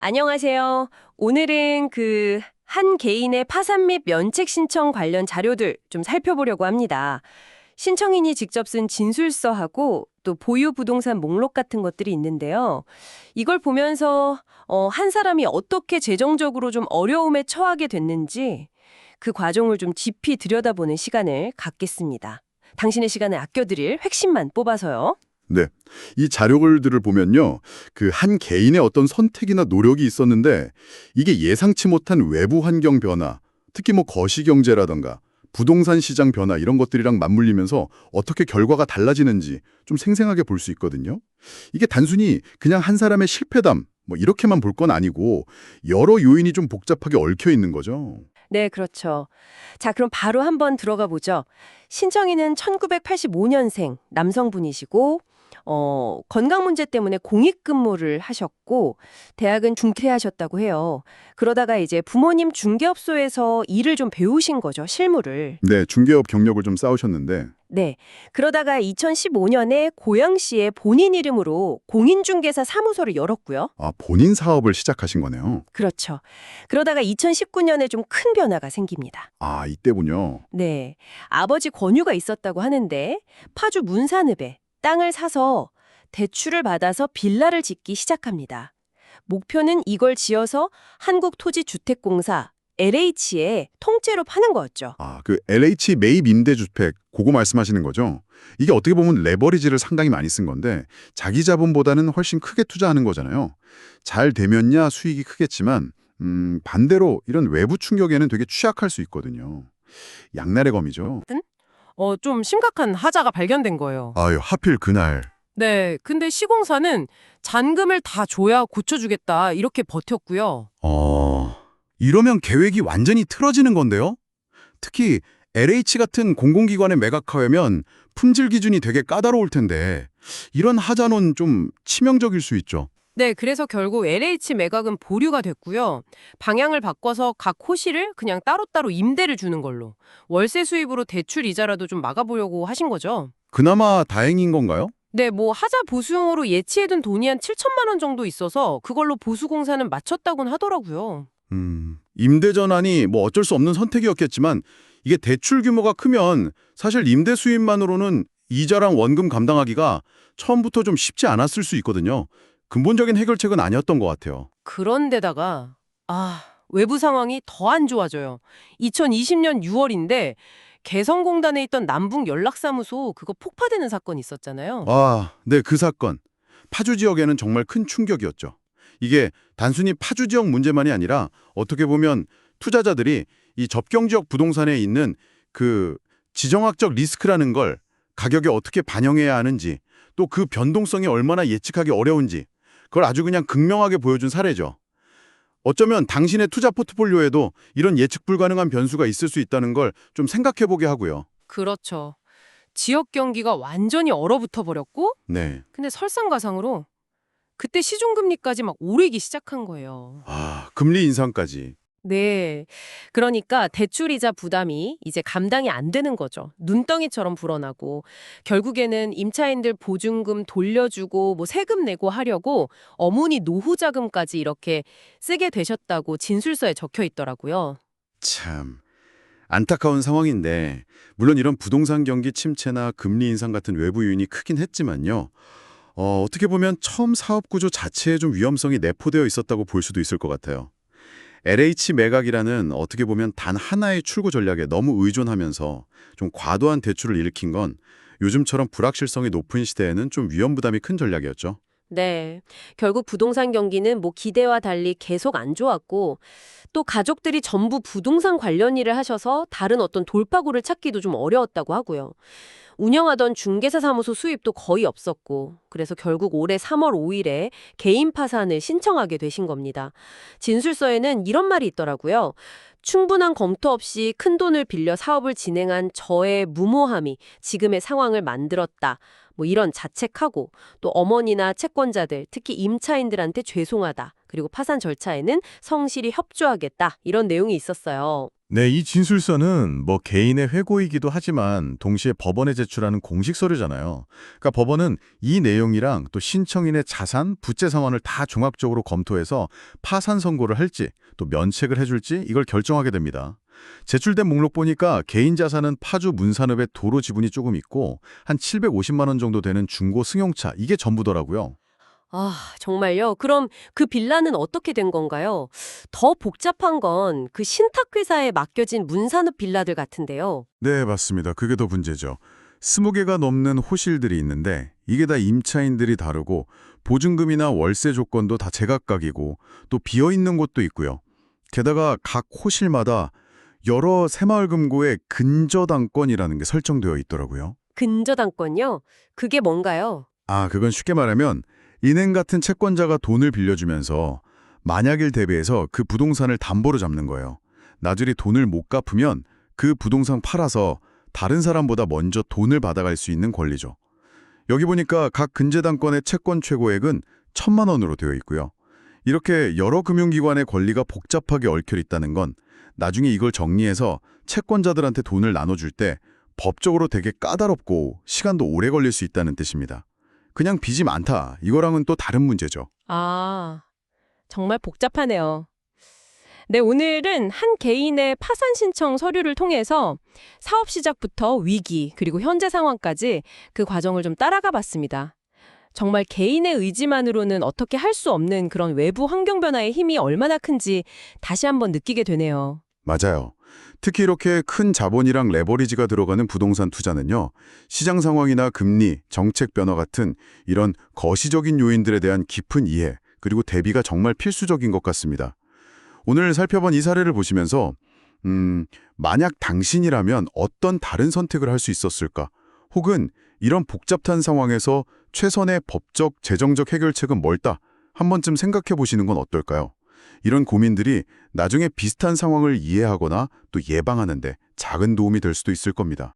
안녕하세요. 오늘은 한 개인의 파산 및 면책 신청 관련 자료들 좀 살펴보려고 합니다. 신청인이 직접 쓴 진술서하고 또 보유 부동산 목록 같은 것들이 있는데요. 이걸 보면서 한 사람이 어떻게 재정적으로 좀 어려움에 처하게 됐는지 그 과정을 좀 깊이 들여다보는 시간을 갖겠습니다. 당신의 시간을 아껴드릴 핵심만 뽑아서요. 네. 이 자료들을 보면요. 그 한 개인의 어떤 선택이나 노력이 있었는데 이게 예상치 못한 외부 환경 변화, 특히 뭐 거시경제라든가 부동산 시장 변화 이런 것들이랑 맞물리면서 어떻게 결과가 달라지는지 좀 생생하게 볼 수 있거든요. 이게 단순히 그냥 한 사람의 실패담 뭐 이렇게만 볼 건 아니고 여러 요인이 좀 복잡하게 얽혀 있는 거죠. 네, 그렇죠. 자, 그럼 바로 한번 들어가 보죠. 신청인은 1985년생 남성분이시고 건강 문제 때문에 공익근무를 하셨고 대학은 중퇴하셨다고 해요. 그러다가 이제 부모님 중개업소에서 일을 좀 배우신 거죠, 실무를. 네, 중개업 경력을 좀 쌓으셨는데 네. 그러다가 2015년에 고양시에 본인 이름으로 공인중개사 사무소를 열었고요. 본인 사업을 시작하신 거네요. 그렇죠. 그러다가 2019년에 좀 큰 변화가 생깁니다. 이때군요. 네. 아버지 권유가 있었다고 하는데 파주 문산읍에 땅을 사서 대출을 받아서 빌라를 짓기 시작합니다. 목표는 이걸 지어서 한국토지주택공사 LH에 통째로 파는 거였죠. 그 LH 매입 임대주택 그거 말씀하시는 거죠? 이게 어떻게 보면 레버리지를 상당히 많이 쓴 건데 자기 자본보다는 훨씬 크게 투자하는 거잖아요. 잘 되면야 수익이 크겠지만 반대로 이런 외부 충격에는 되게 취약할 수 있거든요. 양날의 검이죠. 좀 심각한 하자가 발견된 거예요. 아유, 하필 그날. 네, 근데 시공사는 잔금을 다 줘야 고쳐주겠다 이렇게 버텼고요. 이러면 계획이 완전히 틀어지는 건데요? 특히 LH 같은 공공기관에 매각하려면 품질 기준이 되게 까다로울 텐데 이런 하자는 좀 치명적일 수 있죠. 네, 그래서 결국 LH 매각은 보류가 됐고요. 방향을 바꿔서 각 호실을 그냥 따로따로 임대를 주는 걸로. 월세 수입으로 대출 이자라도 좀 막아보려고 하신 거죠. 그나마 다행인 건가요? 네, 뭐 하자 보수용으로 예치해둔 돈이 한 7천만 원 정도 있어서 그걸로 보수공사는 마쳤다곤 하더라고요. 임대 전환이 뭐 어쩔 수 없는 선택이었겠지만 이게 대출 규모가 크면 사실 임대 수입만으로는 이자랑 원금 감당하기가 처음부터 좀 쉽지 않았을 수 있거든요. 근본적인 해결책은 아니었던 것 같아요. 그런데다가 외부 상황이 더 안 좋아져요. 2020년 6월인데 개성공단에 있던 남북 연락사무소 그거 폭파되는 사건이 있었잖아요. 네, 그 사건. 파주 지역에는 정말 큰 충격이었죠. 이게 단순히 파주 지역 문제만이 아니라 어떻게 보면 투자자들이 이 접경 지역 부동산에 있는 그 지정학적 리스크라는 걸 가격에 어떻게 반영해야 하는지 또 그 변동성이 얼마나 예측하기 어려운지 그걸 아주 그냥 극명하게 보여준 사례죠. 어쩌면 당신의 투자 포트폴리오에도 이런 예측 불가능한 변수가 있을 수 있다는 걸 좀 생각해보게 하고요. 그렇죠. 지역 경기가 완전히 얼어붙어 버렸고 네. 근데 설상가상으로 그때 시중금리까지 막 오르기 시작한 거예요. 금리 인상까지. 네. 그러니까 대출이자 부담이 이제 감당이 안 되는 거죠. 눈덩이처럼 불어나고 결국에는 임차인들 보증금 돌려주고 뭐 세금 내고 하려고 어머니 노후 자금까지 이렇게 쓰게 되셨다고 진술서에 적혀 있더라고요. 참 안타까운 상황인데 물론 이런 부동산 경기 침체나 금리 인상 같은 외부 요인이 크긴 했지만요. 어떻게 보면 처음 사업 구조 자체에 좀 위험성이 내포되어 있었다고 볼 수도 있을 것 같아요. LH 매각이라는 어떻게 보면 단 하나의 출구 전략에 너무 의존하면서 좀 과도한 대출을 일으킨 건 요즘처럼 불확실성이 높은 시대에는 좀 위험 부담이 큰 전략이었죠. 네. 결국 부동산 경기는 뭐 기대와 달리 계속 안 좋았고 또 가족들이 전부 부동산 관련 일을 하셔서 다른 어떤 돌파구를 찾기도 좀 어려웠다고 하고요. 운영하던 중개사 사무소 수입도 거의 없었고 그래서 결국 올해 3월 5일에 개인 파산을 신청하게 되신 겁니다. 진술서에는 이런 말이 있더라고요. 충분한 검토 없이 큰돈을 빌려 사업을 진행한 저의 무모함이 지금의 상황을 만들었다. 뭐 이런 자책하고 또 어머니나 채권자들, 특히 임차인들한테 죄송하다. 그리고 파산 절차에는 성실히 협조하겠다. 이런 내용이 있었어요. 네, 이 진술서는 뭐 개인의 회고이기도 하지만 동시에 법원에 제출하는 공식 서류잖아요. 그러니까 법원은 이 내용이랑 또 신청인의 자산, 부채 상환을 다 종합적으로 검토해서 파산 선고를 할지 또 면책을 해줄지 이걸 결정하게 됩니다. 제출된 목록 보니까 개인 자산은 파주 문산읍에 도로 지분이 조금 있고 한 750만 원 정도 되는 중고 승용차 이게 전부더라고요. 아, 정말요? 그럼 그 빌라는 어떻게 된 건가요? 더 복잡한 건 그 신탁회사에 맡겨진 문산읍 빌라들 같은데요. 네, 맞습니다. 그게 더 문제죠. 20개가 넘는 호실들이 있는데 이게 다 임차인들이 다르고 보증금이나 월세 조건도 다 제각각이고 또 비어있는 곳도 있고요. 게다가 각 호실마다 여러 새마을금고의 근저당권이라는 게 설정되어 있더라고요. 근저당권요? 그게 뭔가요? 아, 그건 쉽게 말하면 은행 같은 채권자가 돈을 빌려주면서 만약일 대비해서 그 부동산을 담보로 잡는 거예요. 나중에 돈을 못 갚으면 그 부동산 팔아서 다른 사람보다 먼저 돈을 받아갈 수 있는 권리죠. 여기 보니까 각 근저당권의 채권 최고액은 1,000만 원으로 되어 있고요. 이렇게 여러 금융기관의 권리가 복잡하게 얽혀 있다는 건 나중에 이걸 정리해서 채권자들한테 돈을 나눠줄 때 법적으로 되게 까다롭고 시간도 오래 걸릴 수 있다는 뜻입니다. 그냥 빚이 많다, 이거랑은 또 다른 문제죠. 아, 정말 복잡하네요. 네, 오늘은 한 개인의 파산 신청 서류를 통해서 사업 시작부터 위기, 그리고 현재 상황까지 그 과정을 좀 따라가 봤습니다. 정말 개인의 의지만으로는 어떻게 할 수 없는 그런 외부 환경 변화의 힘이 얼마나 큰지 다시 한번 느끼게 되네요. 맞아요. 특히 이렇게 큰 자본이랑 레버리지가 들어가는 부동산 투자는요, 시장 상황이나 금리, 정책 변화 같은 이런 거시적인 요인들에 대한 깊은 이해, 그리고 대비가 정말 필수적인 것 같습니다. 오늘 살펴본 이 사례를 보시면서 만약 당신이라면 어떤 다른 선택을 할 수 있었을까? 혹은 이런 복잡한 상황에서 최선의 법적, 재정적 해결책은 뭘까? 한 번쯤 생각해 보시는 건 어떨까요? 이런 고민들이 나중에 비슷한 상황을 이해하거나 또 예방하는 데 작은 도움이 될 수도 있을 겁니다.